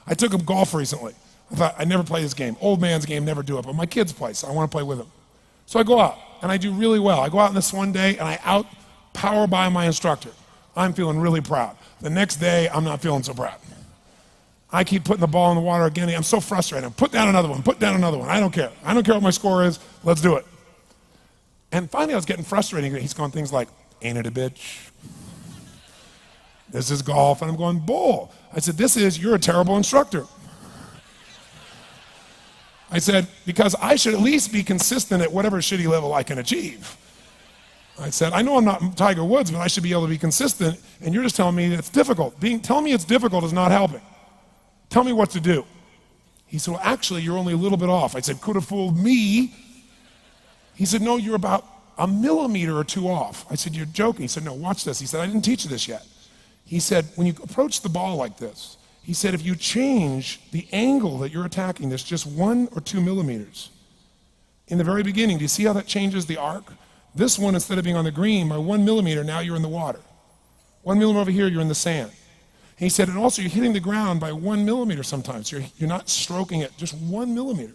I took him golf recently. I thought, I never play this game. Old man's game, never do it, but my kids play, so I want to play with them. So I go out, and I do really well. I go out on this one day, and I out-power by my instructor. I'm feeling really proud. The next day, I'm not feeling so proud. I keep putting the ball in the water again. I'm so frustrated. Put down another one, put down another one. I don't care. I don't care what my score is. Let's do it. And finally, I was getting frustrated. He's going things like, ain't it a bitch? This is golf. And I'm going, bull. I said, you're a terrible instructor. I said, because I should at least be consistent at whatever shitty level I can achieve. I said, I know I'm not Tiger Woods, but I should be able to be consistent, and you're just telling me it's difficult. Telling me it's difficult is not helping. Tell me what to do. He said, well, actually, you're only a little bit off. I said, could have fooled me. He said, no, you're about a millimeter or two off. I said, you're joking. He said, no, watch this. He said, I didn't teach you this yet. He said, when you approach the ball like this, he said, if you change the angle that you're attacking this just 1 or 2 millimeters, in the very beginning, do you see how that changes the arc? This one, instead of being on the green, by 1 millimeter, now you're in the water. 1 millimeter over here, you're in the sand. He said, and also you're hitting the ground by 1 millimeter sometimes. You're not stroking it, just 1 millimeter.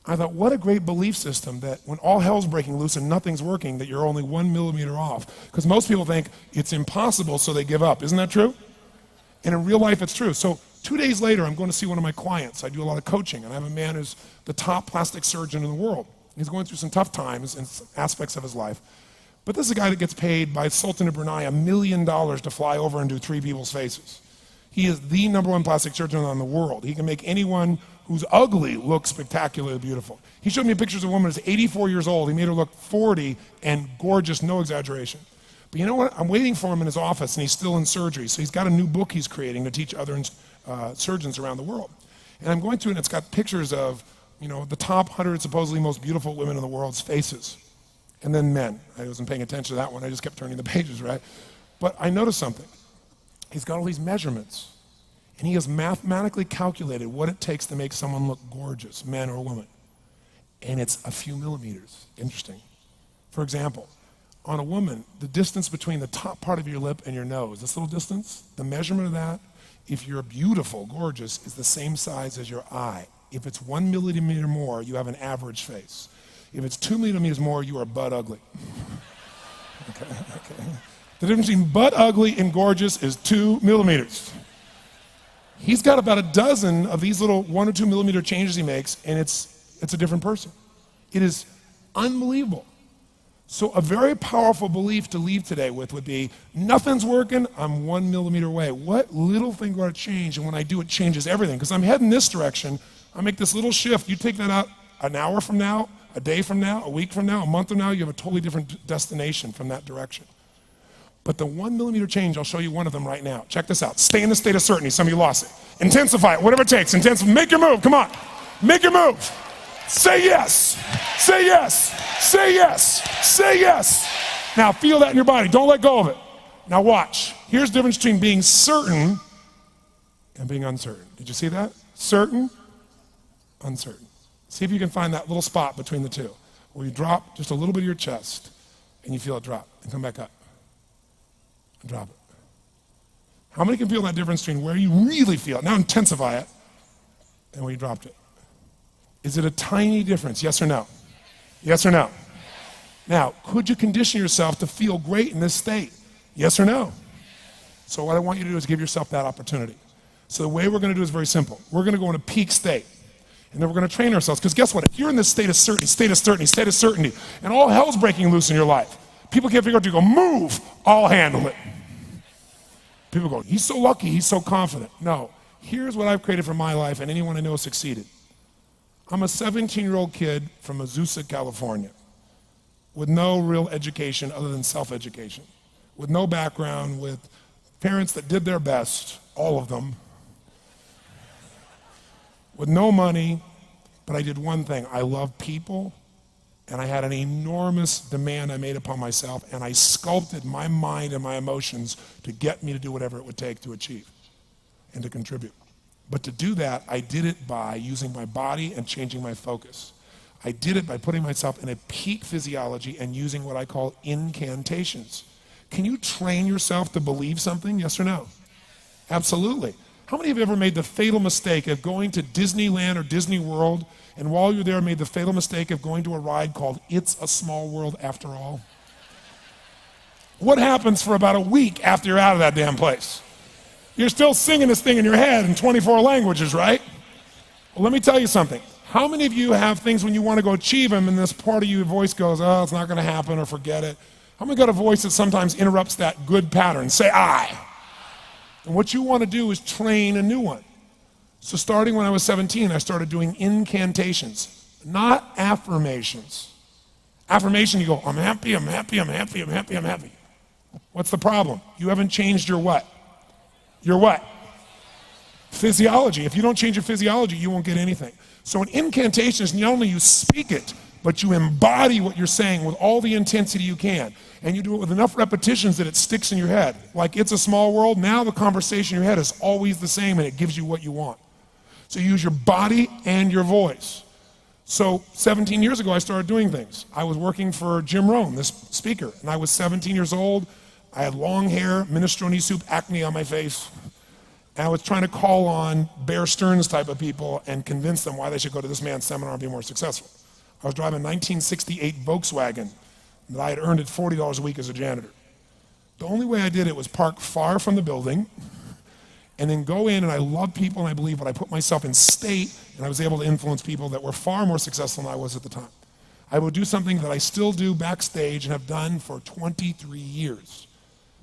I thought, what a great belief system that when all hell's breaking loose and nothing's working, that you're only 1 millimeter off. Because most people think it's impossible, so they give up. Isn't that true? And in real life, it's true. So 2 days later, I'm going to see one of my clients. I do a lot of coaching, and I have a man who's the top plastic surgeon in the world. He's going through some tough times in aspects of his life. But this is a guy that gets paid by Sultan of Brunei $1 million to fly over and do 3 people's faces. He is the #1 plastic surgeon in the world. He can make anyone who's ugly look spectacularly beautiful. He showed me pictures of a woman who's 84 years old. He made her look 40 and gorgeous, no exaggeration. But you know what? I'm waiting for him in his office, and he's still in surgery. So he's got a new book he's creating to teach other surgeons around the world. And I'm going through it, and it's got pictures of the top 100 supposedly most beautiful women in the world's faces. And then men. I wasn't paying attention to that one. I just kept turning the pages, right? But I noticed something. He's got all these measurements. And he has mathematically calculated what it takes to make someone look gorgeous, man or woman. And it's a few millimeters. Interesting. For example, on a woman, the distance between the top part of your lip and your nose, this little distance, the measurement of that, if you're beautiful, gorgeous, is the same size as your eye. If it's 1 millimeter more, you have an average face. If it's 2 millimeters more, you are butt ugly. Okay. The difference between butt ugly and gorgeous is 2 millimeters. He's got about a dozen of these little 1 or 2 millimeter changes he makes, and it's a different person. It is unbelievable. So a very powerful belief to leave today with would be, nothing's working, I'm 1 millimeter away. What little thing do I change? And when I do, it changes everything. Because I'm heading this direction, I make this little shift. You take that out an hour from now, a day from now, a week from now, a month from now, you have a totally different destination from that direction. But the 1 millimeter change, I'll show you one of them right now. Check this out. Stay in the state of certainty. Some of you lost it. Intensify it, whatever it takes. Make your move, come on. Make your move. Say yes. Say yes. Say yes. Say yes. Now feel that in your body. Don't let go of it. Now watch. Here's the difference between being certain and being uncertain. Did you see that? Certain, uncertain. See if you can find that little spot between the two where you drop just a little bit of your chest and you feel it drop and come back up and drop it. How many can feel that difference between where you really feel it? Now intensify it and where you dropped it. Is it a tiny difference? Yes or no? Yes or no? Now, could you condition yourself to feel great in this state? Yes or no? So what I want you to do is give yourself that opportunity. So the way we're going to do is very simple. We're going to go in a peak state. And then we're going to train ourselves. Because guess what? If you're in this state of certainty, and all hell's breaking loose in your life, people can't figure out to go, move, I'll handle it. People go, he's so lucky, he's so confident. No, here's what I've created for my life, and anyone I know has succeeded. I'm a 17-year-old kid from Azusa, California, with no real education other than self-education, with no background, with parents that did their best, all of them, with no money, but I did one thing. I love people, and I had an enormous demand I made upon myself, and I sculpted my mind and my emotions to get me to do whatever it would take to achieve and to contribute. But to do that, I did it by using my body and changing my focus. I did it by putting myself in a peak physiology and using what I call incantations. Can you train yourself to believe something? Yes or no? Absolutely. How many of you ever made the fatal mistake of going to Disneyland or Disney World, and while you're there made the fatal mistake of going to a ride called It's a Small World After All? What happens for about a week after you're out of that damn place? You're still singing this thing in your head in 24 languages, right? Well, let me tell you something. How many of you have things when you want to go achieve them and this part of your voice goes, oh, it's not going to happen, or forget it? How many got a voice that sometimes interrupts that good pattern? Say I. And what you want to do is train a new one. So starting when I was 17, I started doing incantations, not affirmations. Affirmation, you go, I'm happy, I'm happy, I'm happy, I'm happy, I'm happy. What's the problem? You haven't changed your what? Your what? Physiology. If you don't change your physiology, you won't get anything. So an incantation is not only you speak it, but you embody what you're saying with all the intensity you can. And you do it with enough repetitions that it sticks in your head. Like It's a Small World, now the conversation in your head is always the same and it gives you what you want. So you use your body and your voice. So 17 years ago, I started doing things. I was working for Jim Rohn, this speaker, and I was 17 years old. I had long hair, minestrone soup, acne on my face. And I was trying to call on Bear Stearns type of people and convince them why they should go to this man's seminar and be more successful. I was driving a 1968 Volkswagen that I had earned at $40 a week as a janitor. The only way I did it was park far from the building and then go in, and I love people and I believe, but I put myself in state and I was able to influence people that were far more successful than I was at the time. I would do something that I still do backstage and have done for 23 years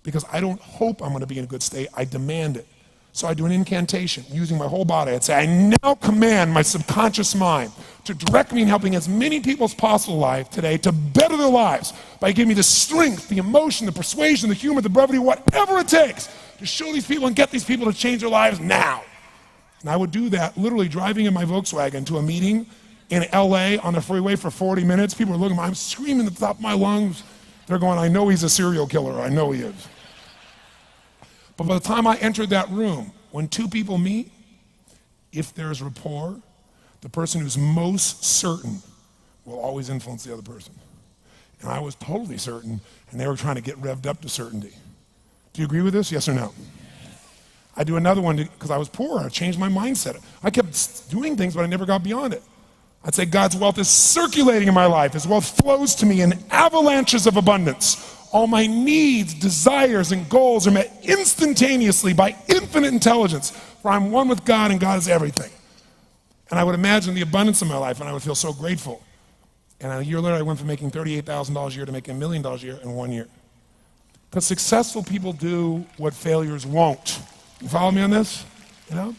because I don't hope I'm going to be in a good state, I demand it. So I do an incantation using my whole body. I'd say, I now command my subconscious mind to direct me in helping as many people as possible alive today to better their lives by giving me the strength, the emotion, the persuasion, the humor, the brevity, whatever it takes to show these people and get these people to change their lives now. And I would do that literally driving in my Volkswagen to a meeting in LA on the freeway for 40 minutes. People are looking at me, I'm screaming at the top of my lungs. They're going, I know he's a serial killer, I know he is. But by the time I entered that room, when two people meet, if there's rapport, the person who's most certain will always influence the other person. And I was totally certain, and they were trying to get revved up to certainty. Do you agree with this? Yes or no? I do another one because I was poor. I changed my mindset. I kept doing things, but I never got beyond it. I'd say God's wealth is circulating in my life. His wealth flows to me in avalanches of abundance. All my needs, desires, and goals are met instantaneously by infinite intelligence, for I'm one with God and God is everything. And I would imagine the abundance of my life, and I would feel so grateful. And a year later, I went from making $38,000 a year to making $1 million a year in 1 year. Because successful people do what failures won't. You follow me on this? You know?